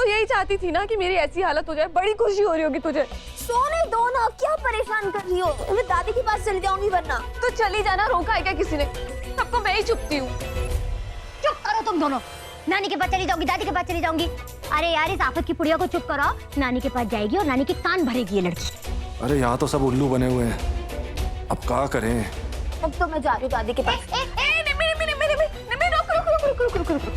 यही चाहती थी ना कि मेरी ऐसी हालत हो जाए। बड़ी खुशी हो रही होगी तुझे। सोने दो ना, क्या परेशान कर रही हो? मैं दादी के पास चली जाऊंगी वरना। तो चली जाना, रोका है क्या किसी ने? सबको मैं ही चुपती हूँ। चुप करो तुम दोनों। नानी के पास चली जाऊंगी, दादी के पास चली जाऊंगी। अरे यार, इस आफत की पुड़िया को चुप कराओ। नानी के पास जाएगी और नानी के कान भरेगी ये लड़की। अरे यहाँ तो सब उल्लू बने हुए हैं, अब क्या करें? अब तो मैं जा रही हूँ दादी के पास। रुक।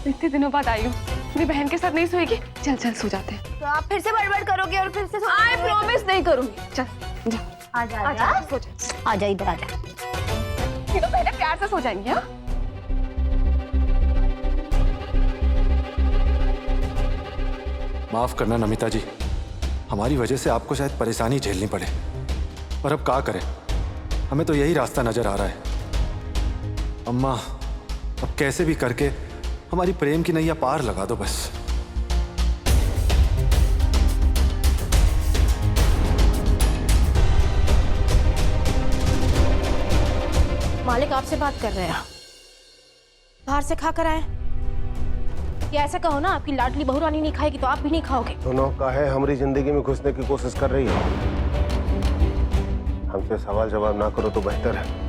इतने दिनों बाद आई हूँ, मेरी बहन के साथ नहीं सोएगी? चल चल सो जाते हैं। तो आप फिर से बड़बड़ करोगे और फिर से आई प्रॉमिस नहीं करूंगी। चल जा, आजा सो जा। आजा इधर आजा। तीनों पहले प्यार से सो जाएंगे। हाँ, माफ करना नमिता जी, हमारी वजह से आपको शायद परेशानी झेलनी पड़े, पर अब क्या करें, हमें तो यही रास्ता नजर आ रहा है। अम्मा, अब कैसे भी करके हमारी प्रेम की नैया पार लगा दो बस। मालिक आपसे बात कर रहे हैं, बाहर से खा कर आए। या ऐसा कहो ना, आपकी लाडली बहू रानी नहीं खाएगी तो आप भी नहीं खाओगे। दोनों काहे हमारी जिंदगी में घुसने की कोशिश कर रही है? हमसे सवाल जवाब ना करो तो बेहतर है।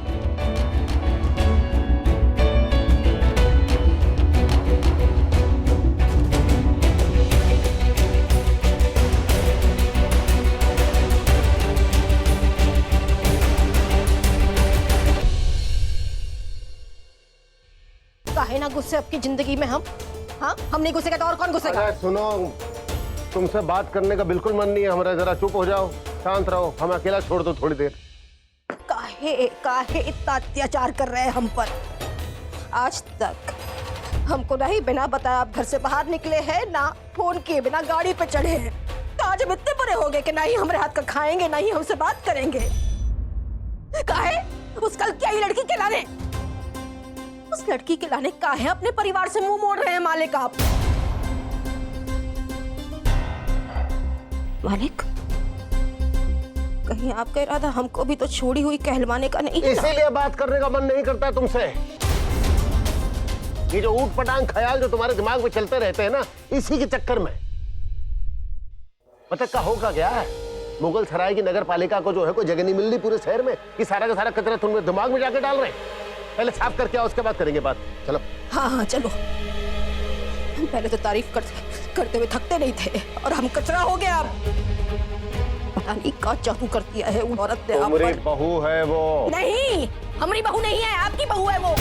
काहे ना गुस्से आपकी जिंदगी में हम? हाँ, हम नहीं घुसेगा तो और कौन घुसेगा? अरे सुनो, तुमसे बात करने का बिल्कुल मन नहीं है हमारा। जरा चुप हो जाओ, शांत रहो, हम अकेला छोड़ दो थोड़ी देर। काहे इतना अत्याचार कर रहे हैं हम पर? आज तक हमको नहीं बिना बताए आप घर से बाहर निकले हैं, ना फोन किए बिना गाड़ी पे चढ़े हैं। तो आज हम इतने बुरे हो गए कि ना ही हमारे हाथ का खाएंगे, ना ही हमसे बात करेंगे। काहे उस कल क्या ही लड़की के लाने, उस लड़की के लाने काहे अपने परिवार से मुंह मोड़ रहे हैं मालिक आप? मालिक, कहीं आपका इरादा हमको भी तो छोड़ी हुई कहलवाने का नहीं है? इसीलिए बात करने का मन नहीं करता तुमसे। ये जो ऊट पटांग ख्याल जो तुम्हारे दिमाग में चलते रहते हैं ना, इसी के चक्कर में पता का होगा क्या है? मुगल सराय की नगर पालिका को जो है कोई जगह नहीं मिल रही पूरे शहर में कि सारा का सारा कचरा तुम दिमाग में जाके डाल रहे हैं। पहले साफ करके आओ, उसके बाद करेंगे बात। चलो। हाँ चलो। हम पहले तो तारीफ करते हुए थकते नहीं थे और हम कचरा हो गया। अब पता नहीं क्या चाहू कर दिया है उन औरत ने। तुम्हारी बहू है वो? नहीं, हमारी बहू नहीं है, आपकी बहू है वो।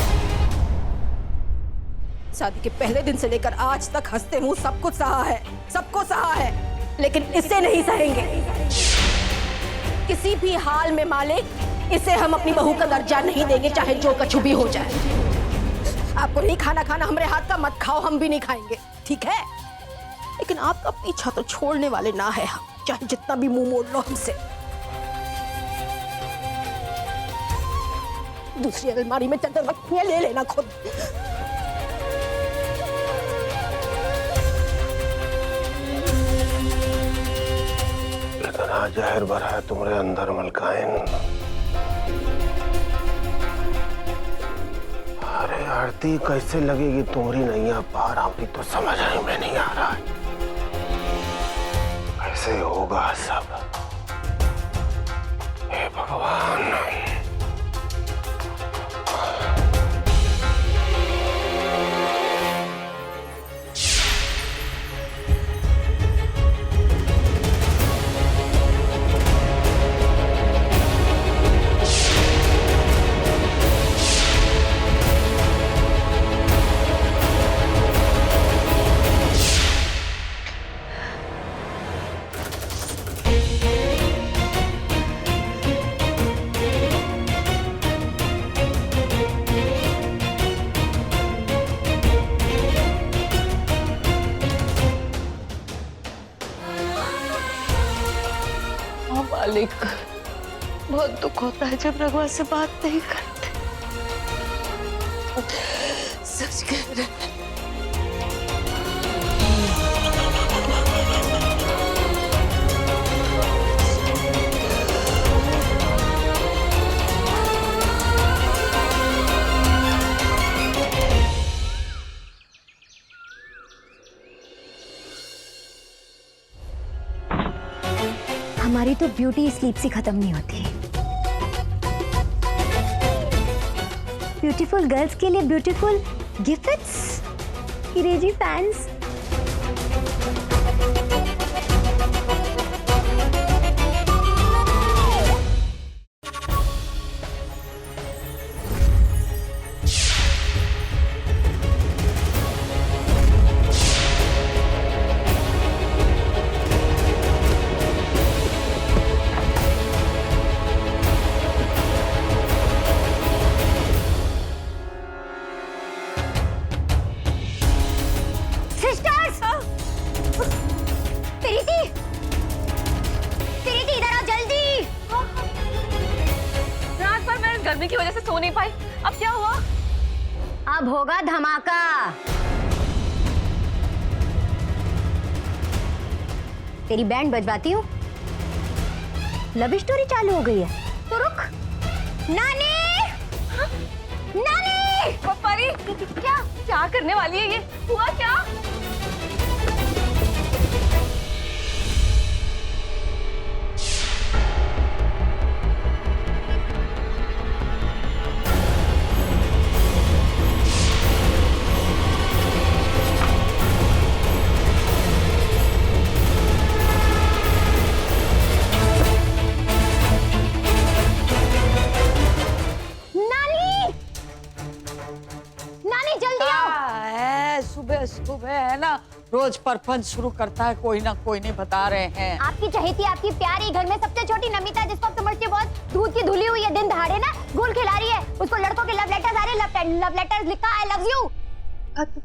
शादी के पहले दिन से लेकर आज तक हंसते मुंह सब कुछ सहा है, सबको सहा है, लेकिन इसे नहीं सहेंगे किसी भी हाल में मालिक। इसे हम अपनी बहू का दर्जा नहीं देंगे, चाहे जो कछु भी हो जाए। आपको नहीं खाना हमारे हाथ का मत खाओ, हम भी नहीं खाएंगे, ठीक है? लेकिन आपका पीछा तो छोड़ने वाले ना है हम, चाहे जितना भी मुंह मोड़ लो हमसे। दूसरी अलमारी में चादर रखी है, ले लेना खुद। इतना जहर भरा है तुम्हारे अंदर मलकाइन। अरे आरती, कैसे लगेगी तुम्हारी नैया पार? हमें तो समझ में नहीं आ रहा है कैसे होगा सब। हे भगवान। मालिक, बहुत दुख होता है जब रघुआ से बात नहीं करते। सच कह रहे हैं। हमारी तो ब्यूटी स्लीप से खत्म नहीं होती। ब्यूटीफुल गर्ल्स के लिए ब्यूटीफुल गिफ्ट्स, क्रेजी फैंस। गर्मी की वजह से सो नहीं पाई। अब क्या हुआ? अब होगा धमाका। तेरी बैंड बजवाती हूँ। लव स्टोरी चालू हो गई है तो रुक। नानी, नानी, परी क्या क्या करने वाली है ये? हुआ क्या? सुबह सुबह है ना, रोज परपंच शुरू करता है कोई ना कोई, नहीं बता रहे हैं। आपकी चहेती, आपकी प्यारी, घर में सबसे छोटी नमिता, जिसको आप समझते हो बहुत दूध की धुली हुई है, दिन दहाड़े ना गोल खिला रही है। उसको लड़कों के लव लेटर्स आ रहे, लव लेटर्स लिखा आई लव यू।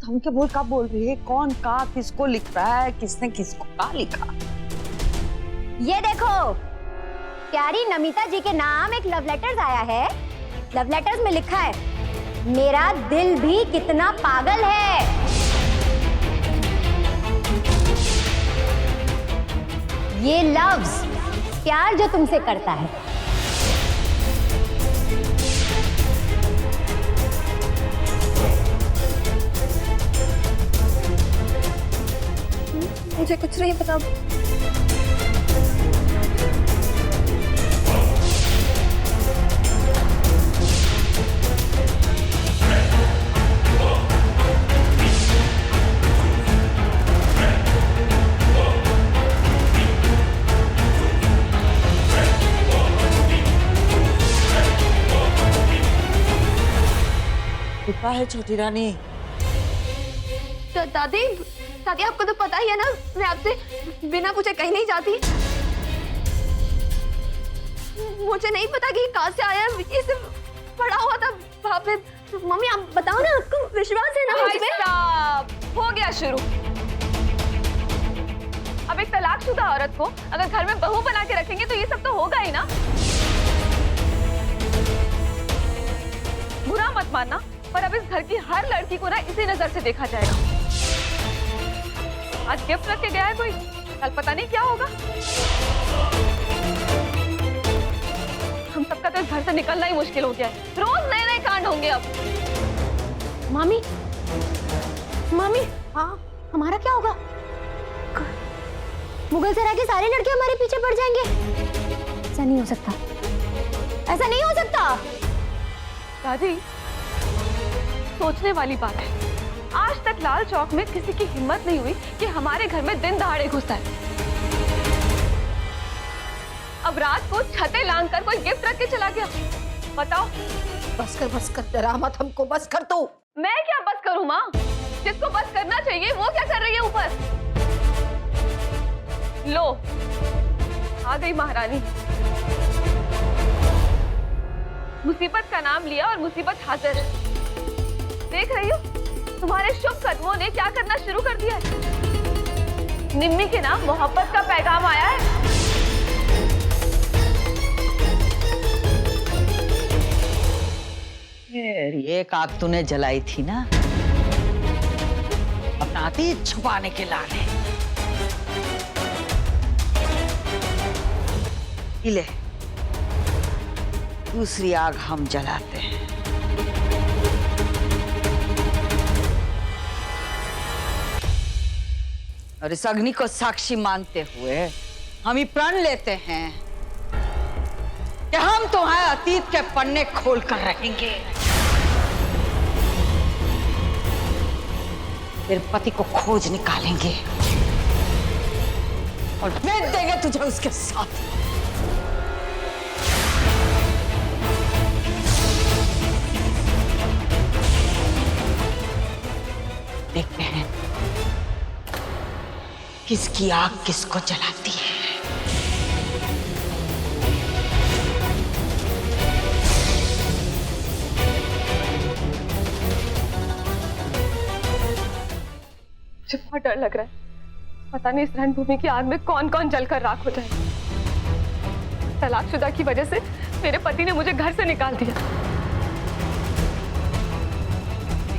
थम के बोल, कब बोल रही है? कौन का किसको लिख रहा है? किसने किसको का लिखा? ये देखो, प्यारी नमिता जी के नाम एक लव लेटर्स आया है। लव लेटर्स में लिखा है, मेरा दिल भी कितना पागल है। ये लव्स, प्यार जो तुमसे करता है। मुझे कुछ नहीं पता। लिखा है छोटी रानी। दादी, दादी आपको तो पता ही है ना, मैं आपसे बिना पूछे कहीं नहीं जाती। मुझे नहीं पता कि कहाँ से आया, ये सिर्फ पड़ा हुआ था वहाँ पे। मम्मी आप बताओ ना, आपको विश्वास है ना मुझ पे? हो गया शुरू। अब एक तलाकशुदा औरत को अगर घर में बहू बना के रखेंगे तो ये सब तो होगा ही ना। बुरा मत मानना, पर अब इस घर की हर लड़की को ना इसी नजर से देखा जाएगा। आज गिफ्ट रख के गया है कोई, कल पता नहीं क्या होगा। हम सबका तो इस घर से निकलना ही मुश्किल हो गया है। रोज नए नए कांड होंगे अब। मामी, मामी, हाँ हमारा क्या होगा? मुगल सराय के सारे लड़के हमारे पीछे पड़ जाएंगे। ऐसा नहीं हो सकता, ऐसा नहीं हो सकता। दादी, सोचने वाली बात है। आज तक लाल चौक में किसी की हिम्मत नहीं हुई कि हमारे घर में दिन दहाड़े घुसा है। अब रात को छतें लांग कर कोई गिफ्ट रख के चला गया। बताओ। बस कर डरा मत हमको, बस कर तू। मैं क्या बस करूं माँ? जिसको बस करना चाहिए वो क्या कर रही है ऊपर? लो, आ गई महारानी। मुसीबत का नाम लिया और मुसीबत हाजिर। देख रही हो, तुम्हारे शुभ कदमों ने क्या करना शुरू कर दिया है। निम्मी के नाम मोहब्बत का पैगाम आया है। एक आग तूने जलाई थी ना, अपना अतीत छुपाने के लाने। ले, दूसरी आग हम जलाते हैं। और इस अग्नि को साक्षी मानते हुए हम ही प्रण लेते हैं कि हम तुम्हारे अतीत के पन्ने खोल कर रहेंगे, तेरे पति को खोज निकालेंगे और भेज देंगे तुझे उसके साथ। देखते हैं किसकी आग किसको जलाती है। मुझे बहुत डर लग रहा है। पता नहीं इस रणभूमि की आग में कौन कौन जलकर राख हो जाए। तलाकशुदा की वजह से मेरे पति ने मुझे घर से निकाल दिया।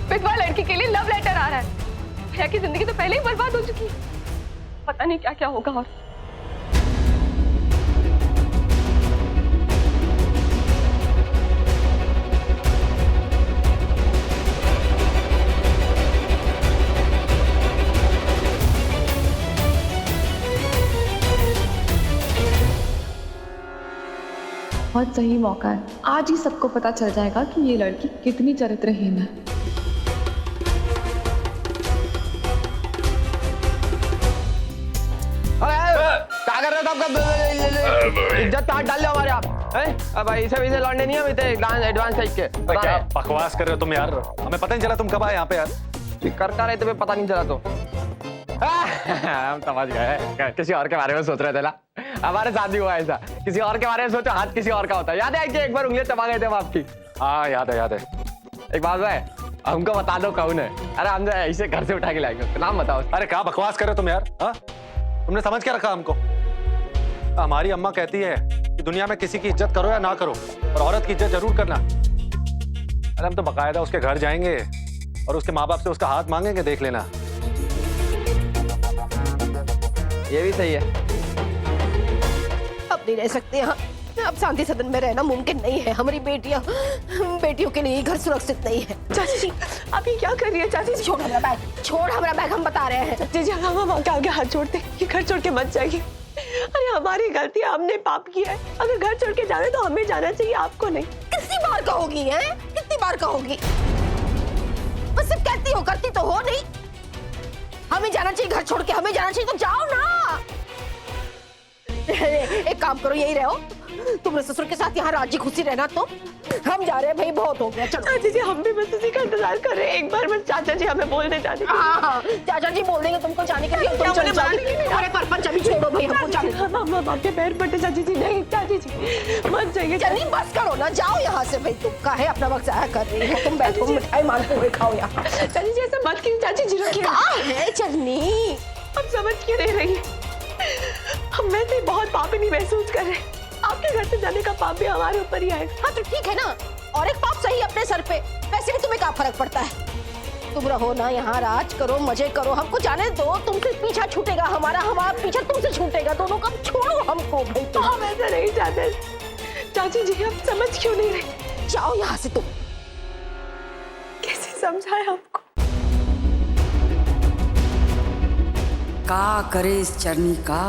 विधवा लड़की के लिए लव लेटर आ रहा है। भैया की जिंदगी तो पहले ही बर्बाद हो चुकी है। पता नहीं क्या क्या होगा। और बहुत सही मौका है। आज ही सबको पता चल जाएगा कि ये लड़की कितनी चरित्रहीन है। क्या कर रहे हो आपका इज्जत काट डाल लो हमारे आप हैं? भाई इसे भी लौंडे नहीं है एडवांस टाइप के। क्या बकवास कर रहे हो तुम यार? हमें पता नहीं चला तुम कब आए यहाँ पे यार। करता रहे तुम्हें पता नहीं चला तो हम समझ गए किसी और के बारे में सोच रहे थे ना। हमारे साथ भी हुआ ऐसा, किसी और के बारे में सोचो हाथ किसी और का होता है। याद है कि एक बार उंगलियां चबा गए थे हम आपकी? हाँ याद है याद है। एक बात है, हमको बता दो कौन है। अरे हम ऐसे घर से उठा के लाएंगे, नाम बताओ। अरे क्या बकवास कर रहे हो तुम यार? हाँ तुमने समझ क्या रखा हमको? हमारी अम्मा कहती है कि दुनिया में किसी की इज्जत करो या ना करो, और औरत की इज्जत जरूर करना। अरे हम तो बकायदा उसके घर जाएंगे और उसके माँ बाप से उसका हाथ मांगेंगे, देख लेना। ये भी सही है। अब नहीं रह सकते यहाँ। अब शांति सदन में रहना मुमकिन नहीं है। हमारी बेटियों के लिए घर सुरक्षित नहीं है। चाची जी आप ये क्या कर रही है? चाची जी छोड़ हमारा बैग, छोड़ हमारा बैग, हम बता रहे हैं। चाची जी हम आगे हाथ जोड़ते, ये घर छोड़ के मत जाइए। अरे हमारी गलती, हमने पाप किया है। अगर घर छोड़ के जाने तो हमें जाना चाहिए, आपको नहीं। कितनी बार कहोगी है? कितनी बार कहोगी? बस सिर्फ कहती हो, करती तो हो नहीं। हमें जाना चाहिए, घर छोड़ के हमें जाना चाहिए, तो जाओ ना। एक काम करो, यही रहो तुमने ससुर के साथ यहाँ राजी खुशी रहना। तो हम जा रहे हैं भाई, बहुत हो गया। चलो चाची जी हम भी बस उसी का इंतजार कर रहे हैं। एक बार बस चाचा जी हमें बोल दे जाने के लिए। हाँ, चाचा जी बोल देंगे तुमको जाने के लिए, तुम चले जाओ। हमारे परपंच अभी छोड़ो भाई, हमको जाने। हम आपके पैर पड़ते चाची जी। नहीं चाची जी मत जाइए। चलिए बस करो ना, जाओ यहाँ से भाई। तुम काहे अपना वक्त जाया कर रही हो? तुम बैठो, मिठाई मांगते हुए खाओ यहाँ। चाची जी ऐसा मत कीजिए। चाची जी रखिए। कहाँ है चलनी? अब समझ क्यों नहीं रही? हम वैसे बहुत पाप नहीं महसूस कर रहे। आपके घर से जाने का पाप भी हमारे ऊपर ही आएगा। हाँ तो ठीक है ना, और एक पाप सही अपने सर पे। वैसे भी तुम्हें क्या फर्क पड़ता है? तुम रहो ना यहाँ, राज करो, मजे करो, हमको जाने दो। तुमसे पीछा छूटेगा हमारा पीछा तुमसे छूटेगा। दोनों का छोड़ो हमको भाई। तुम हम ऐसा नहीं चाहते। चाची जी हम समझ क्यों नहीं रहे? जाओ यहाँ से। तुम कैसे समझाए आपको? का करे इस चरनी का,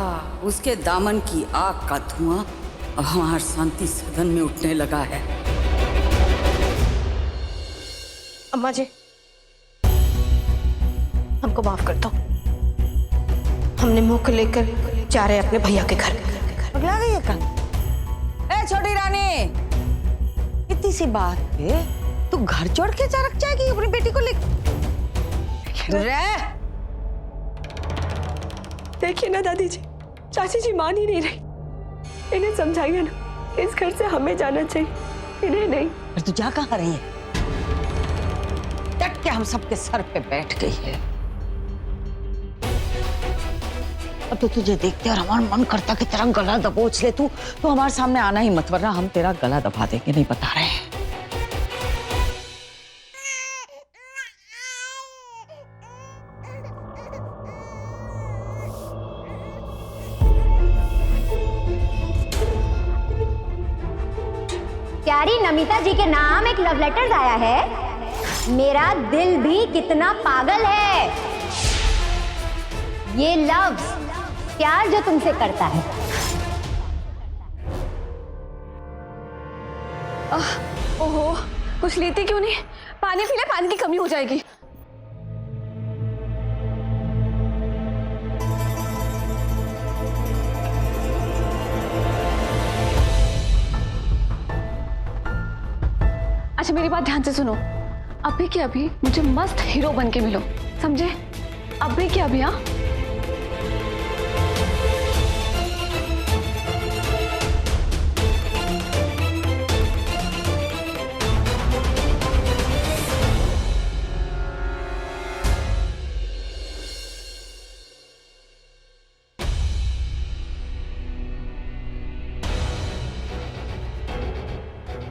उसके दामन की आग का धुआं अब हमारे शांति सदन में उठने लगा है। अम्मा जी हमको माफ कर दो। हमने मुंह को लेकर जा रहे अपने भैया के घर। पगला गई है कल? ए छोटी रानी, इतनी सी बात पे तू घर छोड़ के जा रख जाएगी अपनी बेटी को लेकर? देखिए ना दादी जी, चाची जी मान ही नहीं रही। इन्हें समझाइए ना, इस घर से हमें जाना चाहिए, इन्हें नहीं। पर तू जा कहाँ रही है? डट के हम सबके सर पे बैठ गई है। अब तो तुझे देखते और हमारा मन करता कि तेरा गला दबोच ले। तू तो हमारे सामने आना ही मत, वरना हम तेरा गला दबा देंगे। नहीं बता रहे हैं। प्यारी नमिता जी के नाम एक लव लेटर आया है। मेरा दिल भी कितना पागल है। ये लव प्यार जो तुमसे करता है ओहो, कुछ लेती क्यों नहीं? पानी पी ले, पानी की कमी हो जाएगी। अच्छा मेरी बात ध्यान से सुनो, अभी के अभी मुझे मस्त हीरो बन के मिलो, समझे? अभी के अभी। हाँ,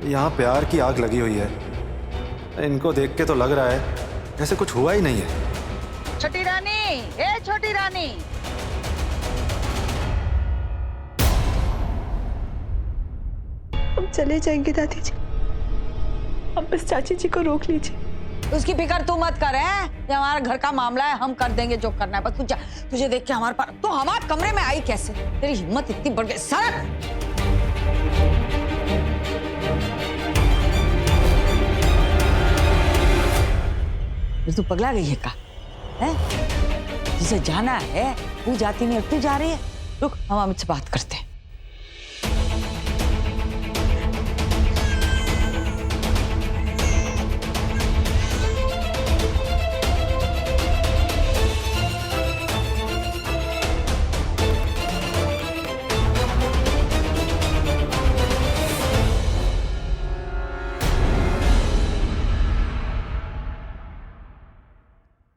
यहाँ प्यार की आग लगी हुई है। इनको देख के तो लग रहा है जैसे कुछ हुआ ही नहीं है। छोटी रानी, ए छोटी रानी, हम चले जाएंगे दादी जी, अब बस चाची जी को रोक लीजिए। उसकी फिक्र तू मत कर। है ये हमारा घर का मामला है, हम कर देंगे जो करना है। बस तुझे देख के हमारे पास तो हमारे कमरे में आई कैसे? तेरी हिम्मत इतनी बढ़ गई। सरक! तू पगला गई है का? है जिसे जाना है वो जाती नहीं, तू जा रही है। रुक, हम अमित से बात करते हैं।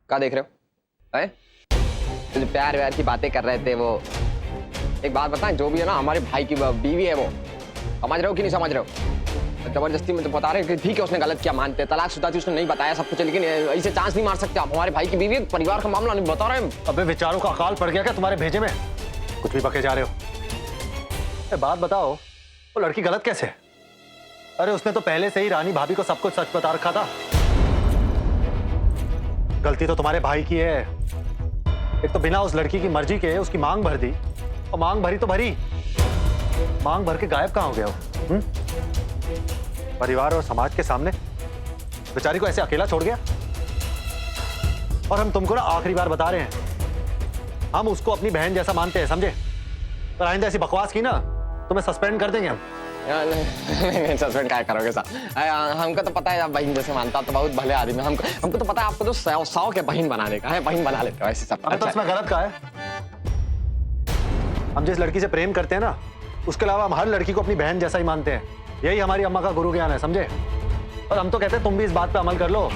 क्या देख रहे हो? हैं? तो जो प्यार व्यार की बातें कर रहे थे वो, एक बात बताएं, जो भी है ना हमारे भाई की बीवी है वो, समझ रहे हो कि नहीं समझ रहे हो? जबरदस्ती में तो बता रहे हैं कि ठीक है उसने गलत किया, मानते, तलाकशुदा थी, उसने नहीं बताया सब कुछ, लेकिन ऐसे चांस नहीं मार सकते आप। हमारे भाई की बीवी, परिवार का मामला नहीं बता रहे हैं। अबे विचारों का अकाल पड़ गया क्या तुम्हारे भेजे में? कुछ भी बके जा रहे हो। बात बताओ, वो लड़की गलत कैसे है? अरे उसने तो पहले से ही रानी भाभी को सब कुछ सच बता रखा था। गलती तो तुम्हारे भाई की है। एक तो बिना उस लड़की की मर्जी के उसकी मांग भर दी, और मांग भरी तो भरी, मांग भर के गायब कहाँ हो गया वो? परिवार और समाज के सामने बेचारी को ऐसे अकेला छोड़ गया। और हम तुमको ना आखिरी बार बता रहे हैं, हम उसको अपनी बहन जैसा मानते हैं, समझे? पर आइंदा ऐसी बकवास की ना तुम्हें सस्पेंड कर देंगे हम। नहीं सस्पेंड क्या करोगे साहब? हमको तो पता है आप बहन जैसे मानता तो बहुत भले आदमी। हमको तो पता है आपको तो 100 के बहन बनाने का है, बहन बना लेते हो ऐसे सब। तो इसमें गलत का है? हम जिस लड़की से प्रेम करते हैं ना, उसके अलावा हम हर लड़की को अपनी बहन जैसा ही मानते हैं। यही हमारी अम्मा का गुरु ज्ञान है, समझे? और हम तो कहते हैं तुम भी इस बात पे अमल कर लो,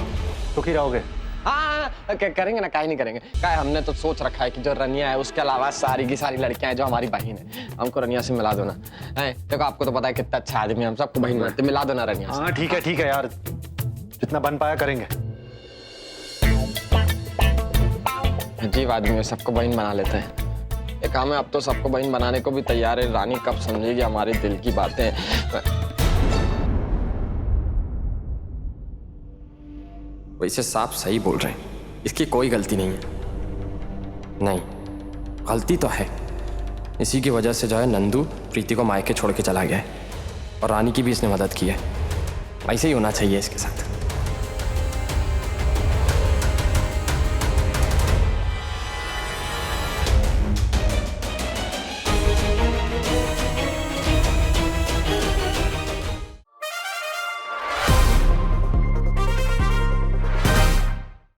सुखी रहोगे। हाँ करेंगे ना, काहे नहीं करेंगे। क्या हमने तो सोच रखा है कि जो रनिया है उसके अलावा सारी की सारी लड़कियां हैं जो हमारी बहन है, हमको रनिया से मिला दो ना। देखो आपको तो पता है कितना अच्छा आदमी है, हम सबको बहन मानते, मिला दो ना रनिया से। हाँ ठीक है यार, जितना बन पाया करेंगे। अजीब आदमी है, सबको बहन बना लेते हैं। एक काम है, अब तो सबको बहन बनाने को भी तैयार है। रानी कब समझेगी हमारे दिल की बातें? वैसे साफ सही बोल रहे हैं, इसकी कोई गलती नहीं है। नहीं, गलती तो है। इसी की वजह से जो है नंदू प्रीति को मायके छोड़ के चला गया है, और रानी की भी इसने मदद की है। ऐसे ही होना चाहिए इसके साथ।